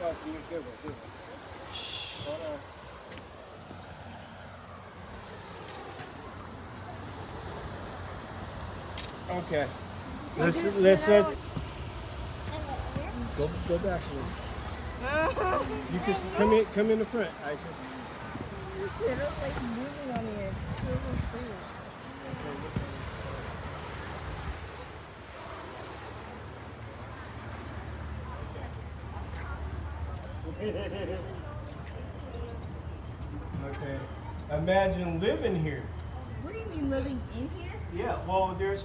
Oh, good one. Hold on. Okay. Let's go back a little. You can come in the front, Aisha. They don't like moving on me. It feels unsafe. Okay. Imagine living here. What do you mean living in here? Yeah, well, there's